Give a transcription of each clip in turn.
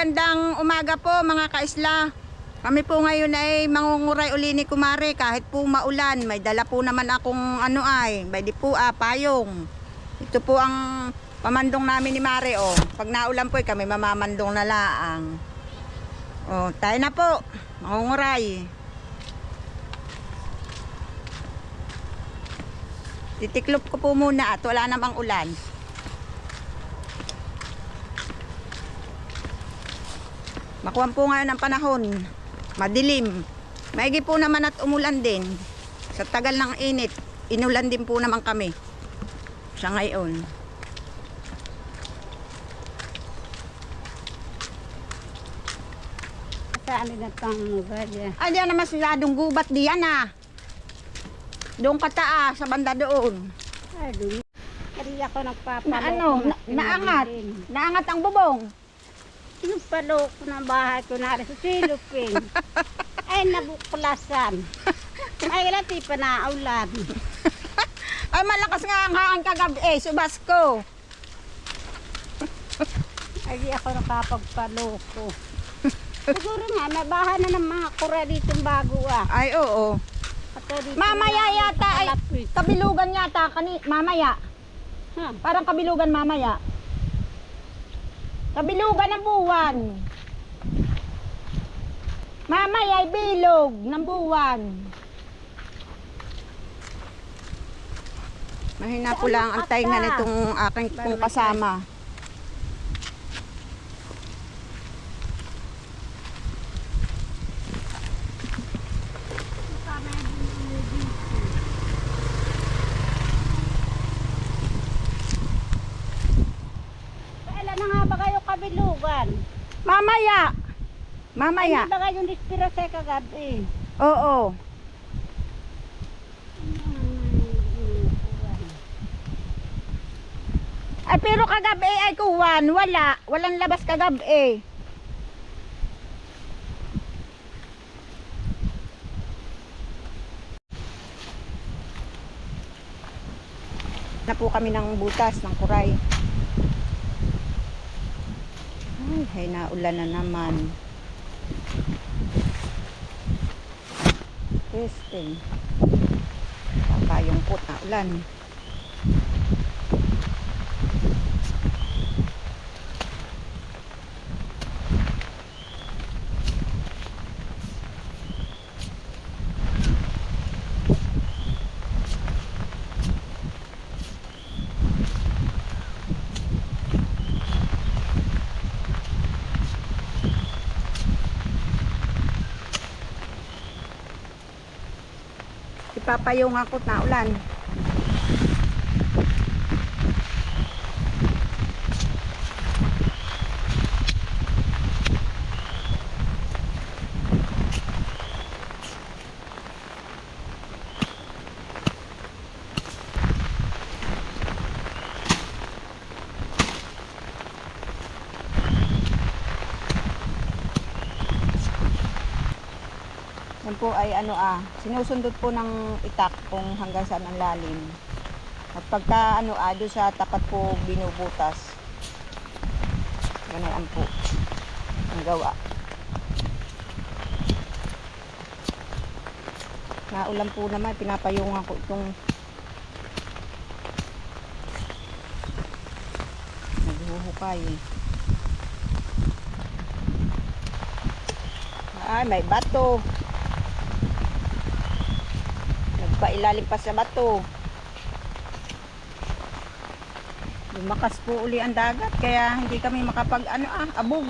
Magandang umaga po mga kaisla. Kami po ngayon ay mangunguray uli ni Kumare kahit po maulan. May dala po naman akong may di po payong. Ito po ang pamandong namin ni Mare Pag naulan po kami mamamandong na laang. Tayo na po. Mangunguray. Titiklop ko po muna at wala namang ulan. Makuha po ngayon ang panahon. Madilim. Maigi po naman at umulan din. Sa tagal ng init, inulan din po naman kami. Sa ngayon. Saan na pang badya? Ay, diyan naman masyadong gubat diyan Doon kataas, sa banda doon. Ay, doon. Kaya ako nagpapalo. Naangat. Naangat ang bubong. Yung palok ng bahay ko na sa silupin. Ay, nabuklasan. Ay, lati pa na ulan. Ay, malakas nga ang hangin kagabi subas ko. Ay, di ako nakapagpaloko. Siguro nga, nabahan na ng mga kura dito bago Ay, oo. Mamaya yata ay kabilugan yata mamaya. Parang kabilugan mamaya. Kabilugan ng buwan. Mamaya ay bilog ng buwan. Mahina po lang ang tainga nitong aking kong kasama. Kabilugan. Mamaya. Mamaya. Ay, ba yung dispira sa kagabi? Oo. Ay, pero kagabi ay kuwan. Walang labas kagabi na po kami ng butas ng kuray. Ay, naulan na naman. Testing. Papayong pot na ulan. Ipapayong ako na ulan. Yan po ay sinusundot po ng itak kung hanggang saan ang lalim. At pagka doon sa tapat po binubutas. Ganyan po ang gawa. Naulan po naman, pinapayungan ko itong naghuhukay. Ay, may bato. Pailalim pa sa bato. Lumakas po uli ang dagat kaya hindi kami makapag abog.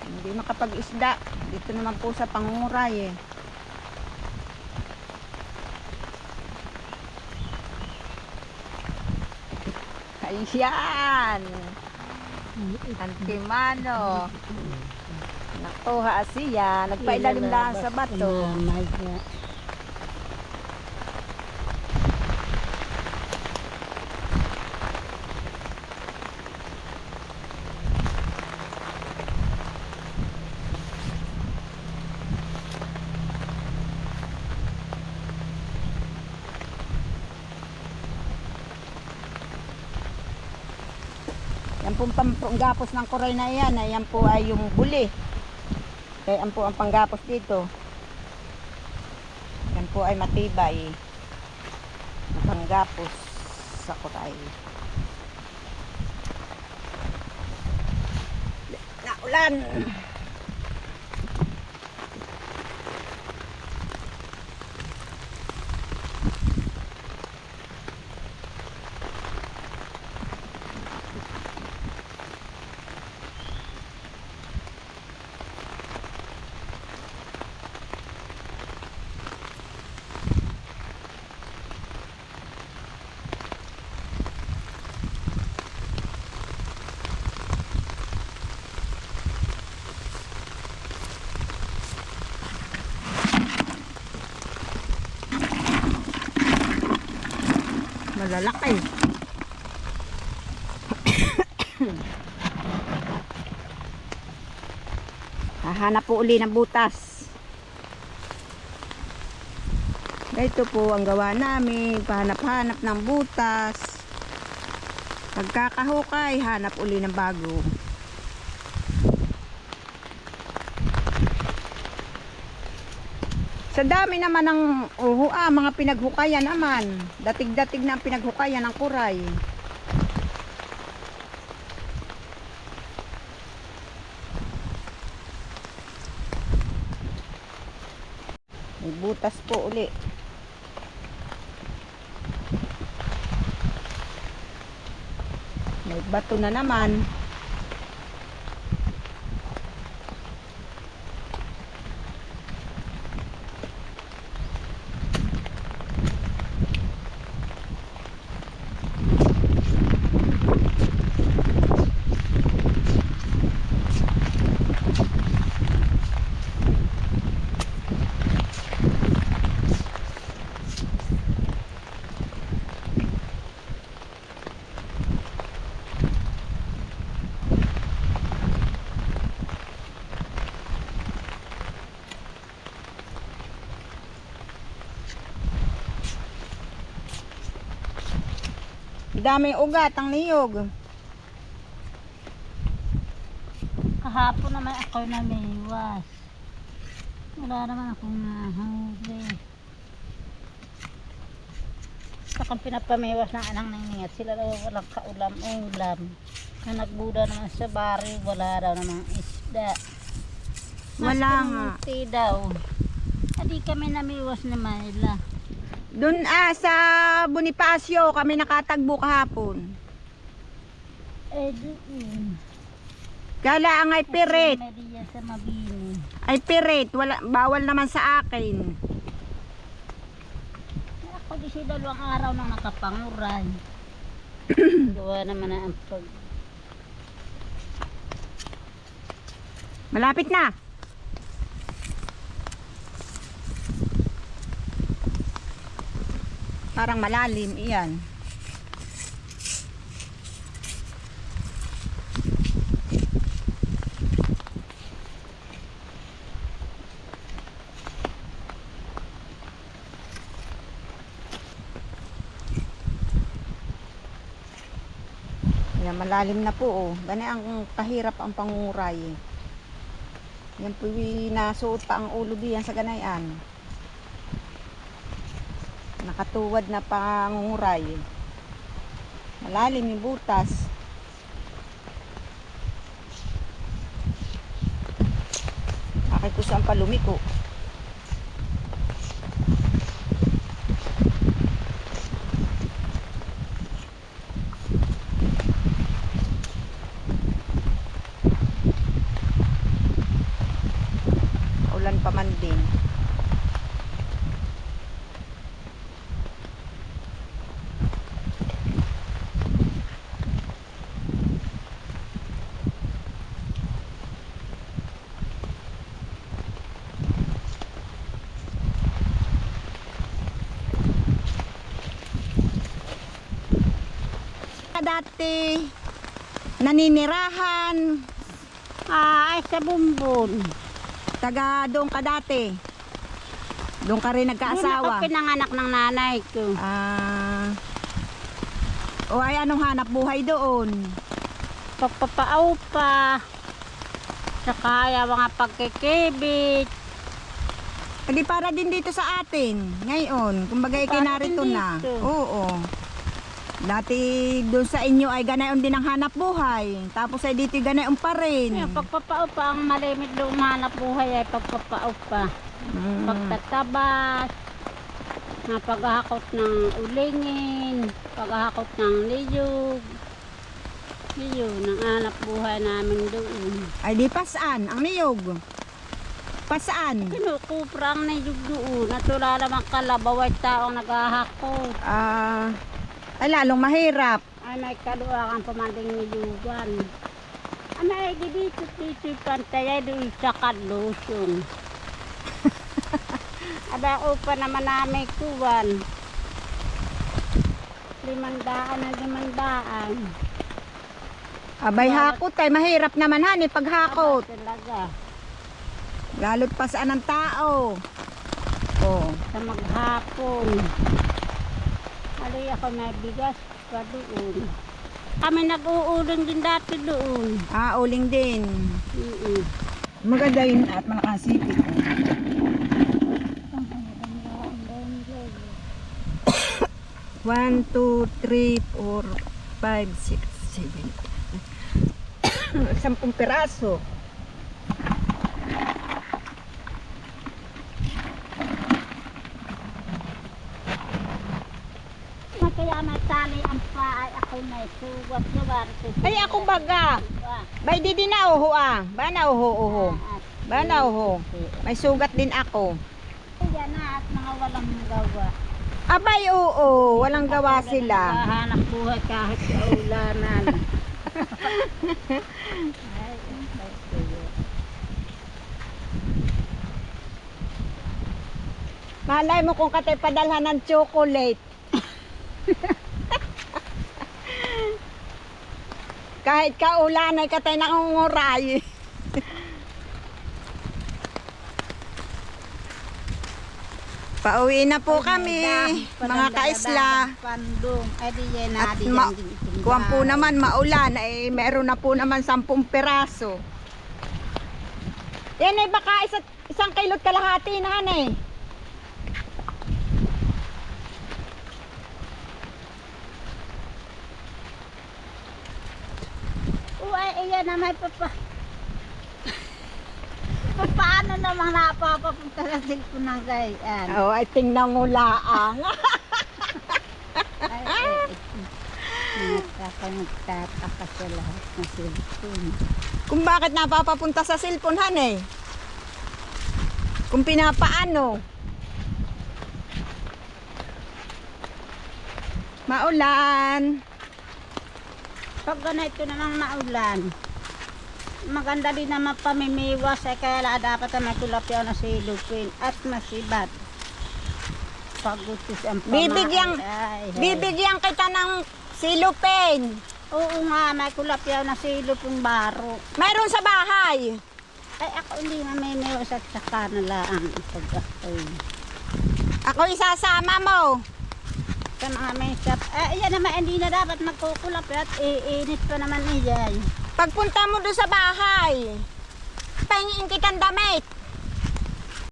Hindi makapag-isda. Dito naman po sa pangunguray Ayan. Antimano. Nakuha siya. Nagpailalim lang sa bato. Yan pong panggapos ng kuray na yan. Ayan po ay yung buli. Kaya yan po ang panggapos dito. Yan po ay matibay na panggapos sa kuray. Naulan! Malalaki. Hahanap po uli ng butas. Ito po ang gawa namin. Pahanap-hanap ng butas. Pagkakahukay, hanap uli ng bago. Sa dami naman ng mga pinaghukayan naman. Datig-datig na ang pinaghukayan ng kuray. May butas po uli. May bato na naman. Daming ugat ang niyog. Kahapon naman ako namiwas. Wala naman akong nahuli. Saka pinapamiwas ng anang ningat. Sila daw walang kaulam-ulam. Na nagbuda naman sa bari, wala daw namang isda. Wala nga. Mas daw. Hindi kami namiwas ni Mayla. Doon sa Bonifacio kami nakatagbo kahapon. Doon. Kala ang ay pirit. Maria sa Mabini. Ay pirit, wala, bawal naman sa akin. Ako di siya 2 araw nang nakapanguray. Gawa naman na ang pag... Malapit na. Parang malalim iyan. Yan, malalim na po oh. Gani ang kahirap ang panguray. Yan po nasuot pa ang ulo diyan sa ganayan. Nakatuwad na panguray. Malalim yung butas. Bakit ko saan palumiko? Ulan pa man din. Dati naninirahan Ay, sa Bumbon. taga doon ka dati. Doon ka rin Doon nagkaasawa. ako pinanganak ng nanay ko. O ay anong hanap buhay doon? pagpapaaw pa. Saka yung mga pagkikibit. Hindi para din dito sa atin. Ngayon, kumbaga Para ikinarito din na. dito. Oo. Dati doon sa inyo ay ganayon din ang hanap buhay. Tapos ay dito ganayon pa rin. Yung pagpapaaw pa, ang malimit doon hanap buhay ay pagpapaaw pa. Mm. Pagtatabas, na paghahakot ng ulingin, paghahakot ng niyog. Yun, ang hanap buhay namin doon. Ay di pasaan ang niyog. Pasaan? Kinukupra ang niyog doon. At wala namang kalabaw ay taong naghahakot. Ay lalong mahirap. Ay may kaluwakan pamanding niyugan. Ay dito pantay doon sa kadlusong. Aba upa naman namin kuwan. 500 na 500. Abay hakot ay mahirap naman hani paghakot. Aba, talaga. Lalo't pasaan ng tao. Oh. Sa maghapon. Ali ako may bigas pa doon. Kami nag-uuling din dati doon. Uling din. Maganda yun at malakasipit. 1, 2, 3, 4, 5, 6, 7. 10 piraso. Kaya matali ang pa ay ako may sugat na barito. Ay ako baga. Bay di din na uho Ba na uho. Ba na uho. May sugat din ako. Yan na at mga walang gawa. Abay oo, walang gawa sila. Hanap buhay kahit sa ulanan. Ay, Malay mo kung katay padalhan ng chocolate. Kahit kaulan ay katay nangunguray. Pauwi na po kami, mga kaisla. Pandong. Ay di yan na. At kuwan po naman maulan, ay meron na po naman 10 piraso. Yan ay baka isang kilot kalahati na eh. Ay, iyan na may paano namang napapapunta sa cellphone ng gayaan? Oh, ay tingnan mo laang. Nagtataka sa lahat ng cellphone. Kung bakit napapapunta sa cellphone han eh. Kung pinapaano. Maulan. Pag ganito namang maulan, maganda din naman pamimiwas ay kaya dapat na may kulapyaw na silupin at masibat. Pagutis ang pamahay. Bibigyan kita ng silupin. Oo nga, may kulapyaw na silupin baro. Mayroon sa bahay. Ay ako hindi na may miwas at saka na lang pag Ako isasama mo. sa mga may shop. Yan naman hindi na dapat magkukulapyaw at iinit pa naman iyan. Pagpunta mo doon sa bahay, pahingin kitang damit.